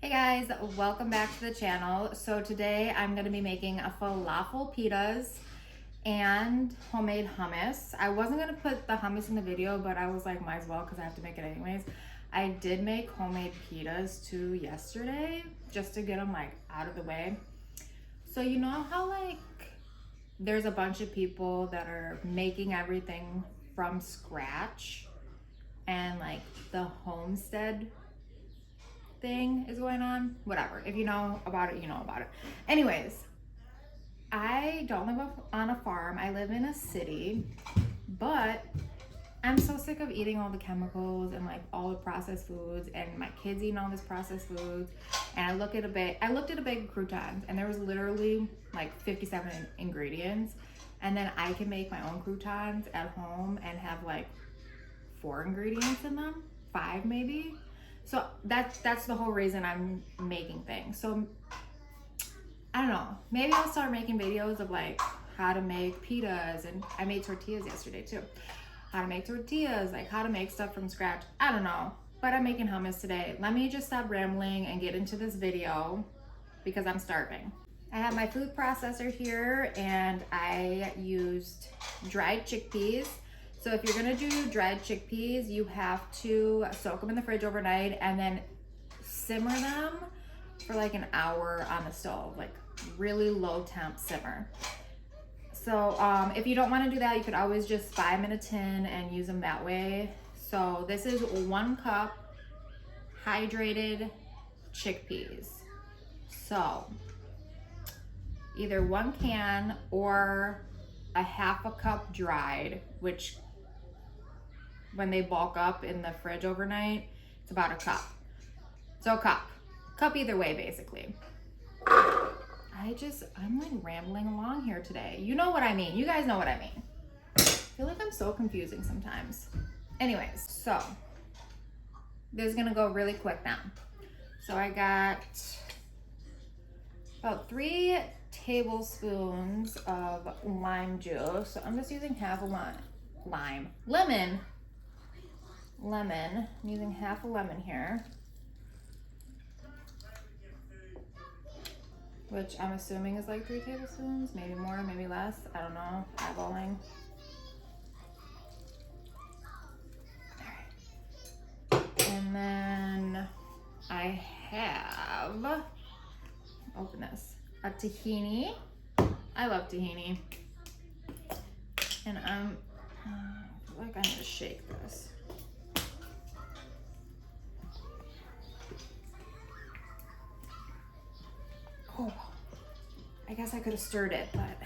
Hey guys, welcome back to the channel. So today I'm going to be making a falafel pitas and homemade hummus. I wasn't going to put the hummus in the video, but I was like, might as well because I have to make it anyways. I did make homemade pitas too yesterday just to get them like out of the way. So you know how like there's a bunch of people that are making everything from scratch and like the homestead thing is going on, whatever. If you know about it, you know about it. Anyways, I don't live on a farm. I live in a city, but I'm so sick of eating all the chemicals and like all the processed foods, and my kids eating all this processed foods. And I looked at a bag of croutons, and there was literally like 57 ingredients. And then I can make my own croutons at home and have like 4 ingredients in them, 5 maybe. So that's the whole reason I'm making things. So I don't know, maybe I'll start making videos of like how to make pitas, and I made tortillas yesterday too. How to make tortillas, like how to make stuff from scratch. I don't know, but I'm making hummus today. Let me just stop rambling and get into this video because I'm starving. I have my food processor here and I used dried chickpeas. So if you're gonna do dried chickpeas, you have to soak them in the fridge overnight and then simmer them for like an hour on the stove, like really low temp simmer. So if you don't wanna do that, you could always just buy them in a tin and use them that way. So this is 1 cup hydrated chickpeas. So either 1 can or a half a cup dried, which when they bulk up in the fridge overnight, it's about a cup. So a cup either way, basically. I'm like rambling along here today. You know what I mean. You guys know what I mean. I feel like I'm so confusing sometimes. Anyways, so this is gonna go really quick now. So I got about 3 tablespoons of lime juice. So I'm just using half a lemon. I'm using half a lemon here, which I'm assuming is like 3 tablespoons, maybe more, maybe less. I don't know, eyeballing. All right. And then I have, open this, a tahini. I love tahini. And I feel like I need to shake this. Oh, I guess I could have stirred it, but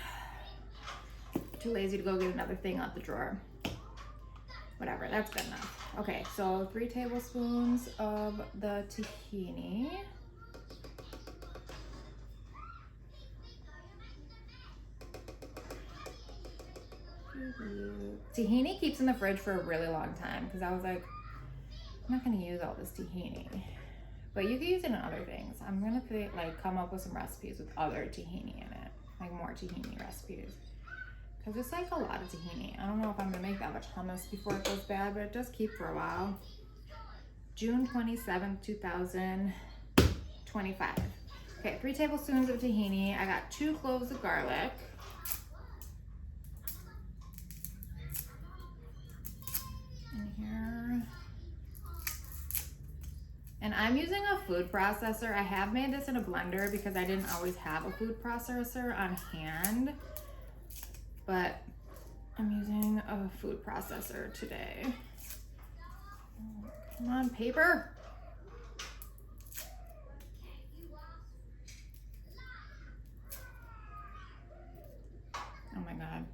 too lazy to go get another thing out the drawer. Whatever, that's good enough. Okay, so 3 tablespoons of the tahini. Tahini keeps in the fridge for a really long time because I was like, I'm not gonna use all this tahini. But you can use it in other things. I'm gonna come up with some recipes with other tahini in it, like more tahini recipes. Cause it's like a lot of tahini. I don't know if I'm gonna make that much hummus before it goes bad, but it does keep for a while. June 27th, 2025. Okay, 3 tablespoons of tahini. I got 2 cloves of garlic. In here. And I'm using a food processor. I have made this in a blender because I didn't always have a food processor on hand, but I'm using a food processor today. Come on, paper. Oh my God.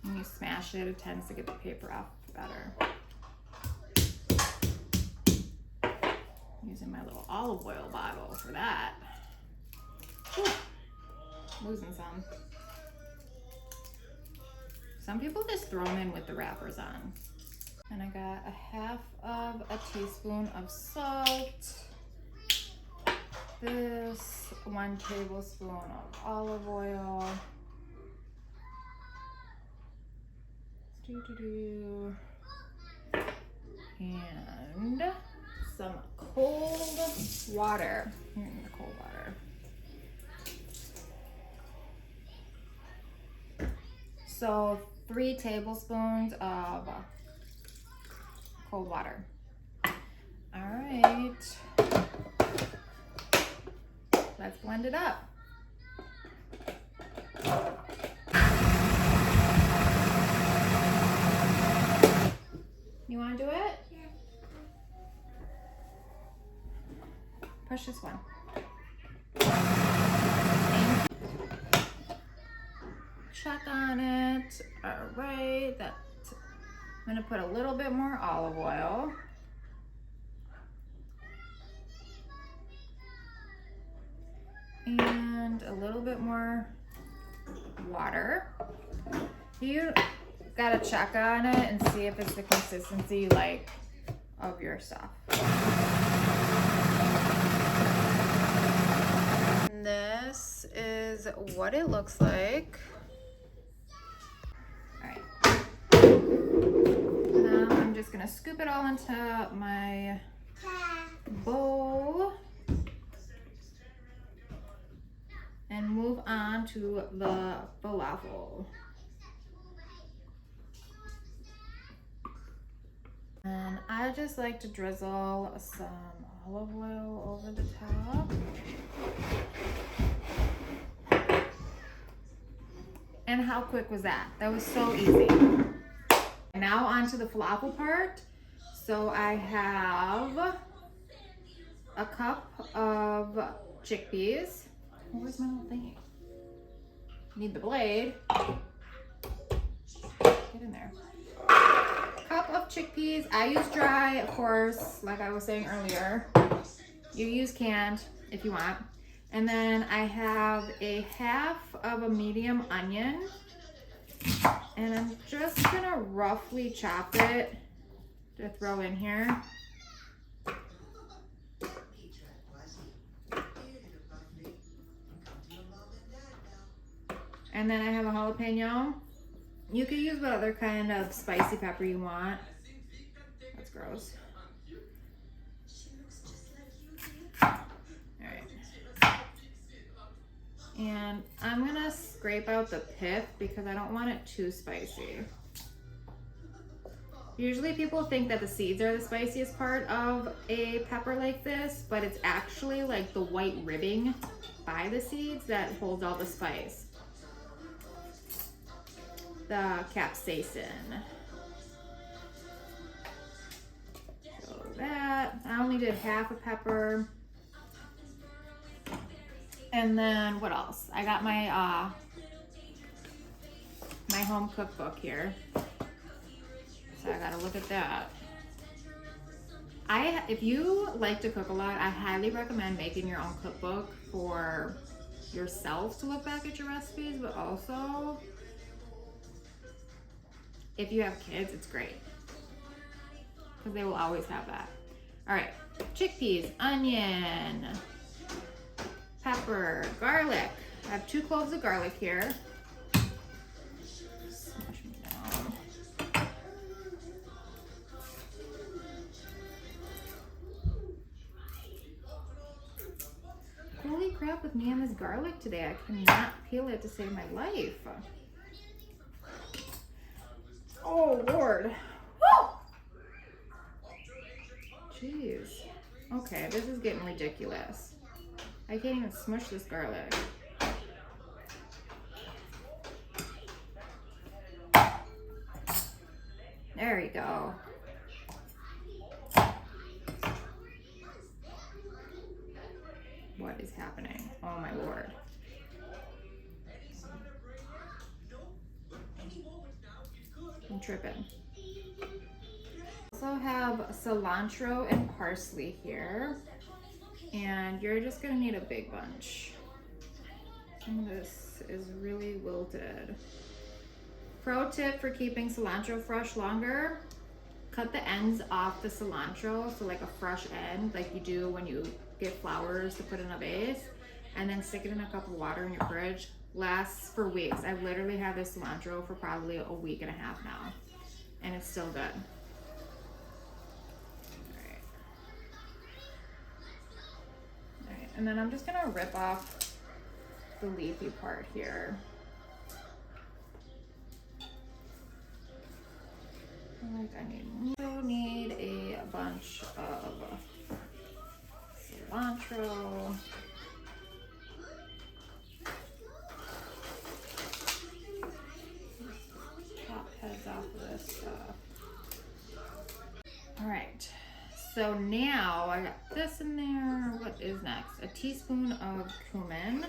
When you smash it, it tends to get the paper off better. Using my little olive oil bottle for that. Whew. Losing some. Some people just throw them in with the wrappers on. And I got a half of a teaspoon of salt. This 1 tablespoon of olive oil. And some cold water. Here in the cold water. So 3 tablespoons of cold water. All right. Let's blend it up. You want to do it? Yeah. Push this one. Check on it. All right. I'm going to put a little bit more olive oil. And a little bit more water. You gotta check on it and see if it's the consistency like of your stuff. And this is what it looks like. All right. Now I'm just gonna scoop it all into my bowl and move on to the falafel. And I just like to drizzle some olive oil over the top. And how quick was that? That was so easy. Now on to the falafel part. So I have a cup of chickpeas. Where's my little thingy? Need the blade. Get in there. Cup of chickpeas. I use dry, of course, like I was saying earlier. You use canned if you want. And then I have a half of a medium onion. And I'm just gonna roughly chop it to throw in here. And then I have a jalapeno. You could use what other kind of spicy pepper you want. That's gross. Alright. And I'm gonna scrape out the pith because I don't want it too spicy. Usually people think that the seeds are the spiciest part of a pepper like this, but it's actually like the white ribbing by the seeds that holds all the spice. The capsaicin. So that, I only did half a pepper. And then what else? I got my my home cookbook here. So I gotta look at that. If you like to cook a lot, I highly recommend making your own cookbook for yourself to look back at your recipes, but also if you have kids, it's great because they will always have that. All right, chickpeas, onion, pepper, garlic. I have 2 cloves of garlic here. Smash them down. Holy crap, with me and this garlic today, I cannot peel it to save my life. Oh, Lord. Woo! Jeez. Okay, this is getting ridiculous. I can't even smush this garlic. There we go. What is happening? Oh, my Lord. I'm tripping. Also have cilantro and parsley here, and you're just gonna need a big bunch. Some of this is really wilted. Pro tip for keeping cilantro fresh longer: cut the ends off the cilantro, so like a fresh end, like you do when you get flowers to put in a vase, and then stick it in a cup of water in your fridge. lasts for weeks. I've literally had this cilantro for probably a week and a half now, and it's still good. All right, and then I'm just gonna rip off the leafy part here. Like I need a bunch of cilantro. Chop heads off of this stuff. All right, so now I got this in there. What is next? A teaspoon of cumin.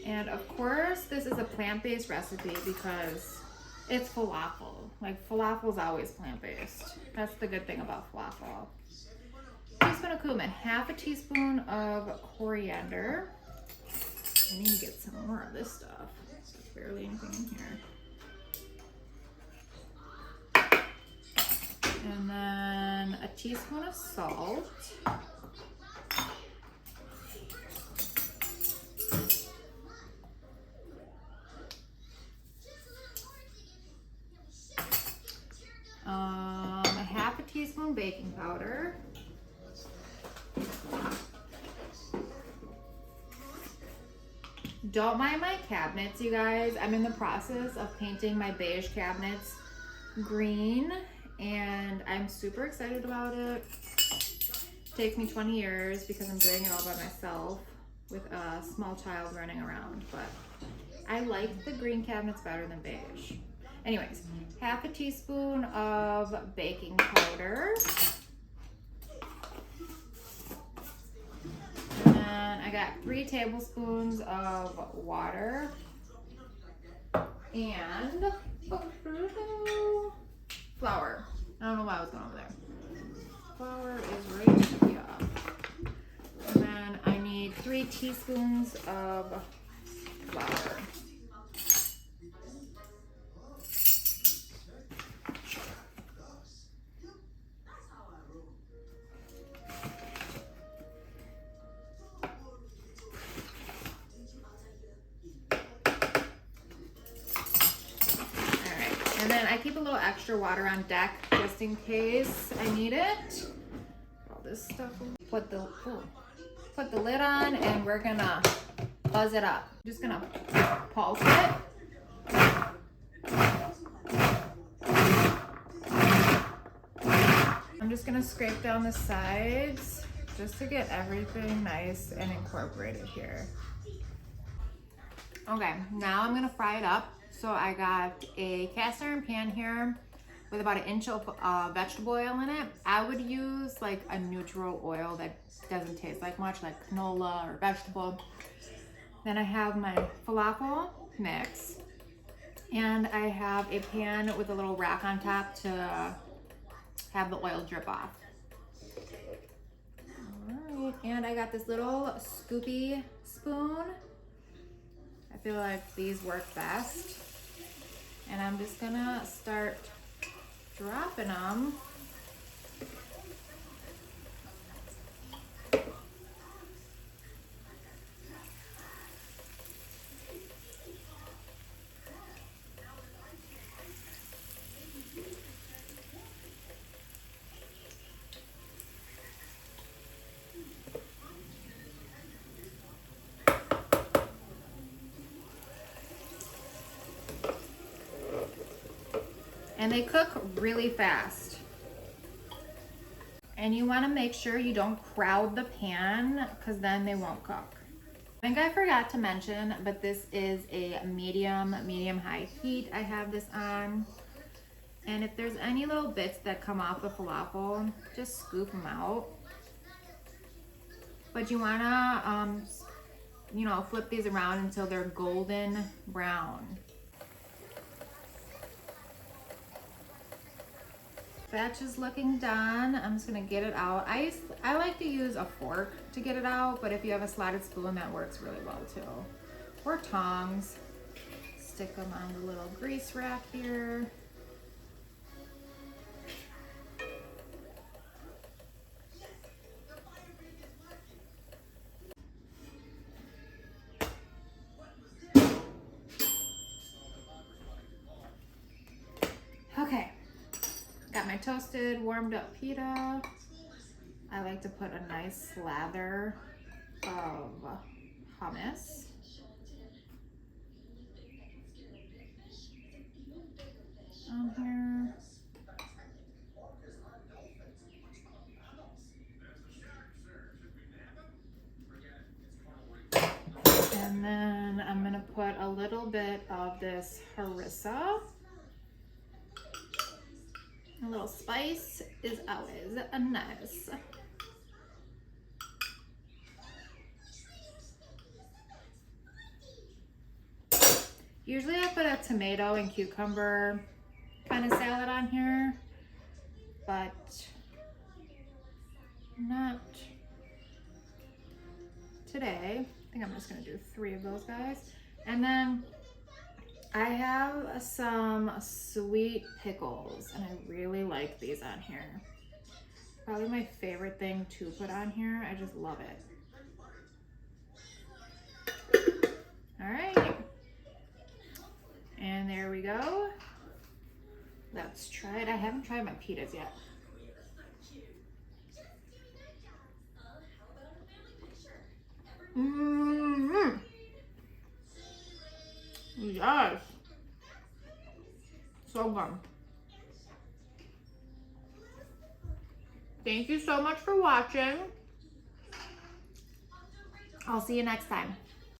And of course, this is a plant-based recipe because it's falafel. Like, falafel is always plant-based. That's the good thing about falafel. Teaspoon of cumin, half a teaspoon of coriander. I need to get some more of this stuff. There's barely anything in here. And then a teaspoon of salt. A half a teaspoon baking powder. Don't mind my cabinets, you guys. I'm in the process of painting my beige cabinets green, and I'm super excited about it. It takes me 20 years because I'm doing it all by myself with a small child running around, but I like the green cabinets better than beige. Anyways, half a teaspoon of baking powder. And then I got 3 tablespoons of water. And flour. I don't know why I was going over there. Flour is right here. And then I need 3 teaspoons of flour. And then I keep a little extra water on deck just in case I need it. All this stuff. Put the lid on, and we're gonna buzz it up. Just gonna pulse it. I'm just gonna scrape down the sides just to get everything nice and incorporated here. Okay, now I'm gonna fry it up. So I got a cast iron pan here with about 1 inch of vegetable oil in it. I would use like a neutral oil that doesn't taste like much, like canola or vegetable. Then I have my falafel mix, and I have a pan with a little rack on top to have the oil drip off. All right, and I got this little scoopy spoon. I feel like these work best. And I'm just gonna start dropping them. And they cook really fast. And you wanna make sure you don't crowd the pan because then they won't cook. I think I forgot to mention, but this is a medium-high heat I have this on. And if there's any little bits that come off the falafel, just scoop them out. But you wanna, flip these around until they're golden brown. Batch is looking done. I'm just gonna get it out. I like to use a fork to get it out, but if you have a slotted spoon, that works really well too. Or tongs. Stick them on the little grease rack here. my toasted, warmed up pita. I like to put a nice slather of hummus. On here. And then I'm gonna put a little bit of this harissa. A little spice is always nice. Usually I put a tomato and cucumber kind of salad on here, but not today. I think I'm just gonna do 3 of those guys. And then I have some sweet pickles, and I really like these on here. Probably my favorite thing to put on here. I just love it. All right. And there we go. Let's try it. I haven't tried my pitas yet. Mm-hmm. Yes. So good. Thank you so much for watching. I'll see you next time.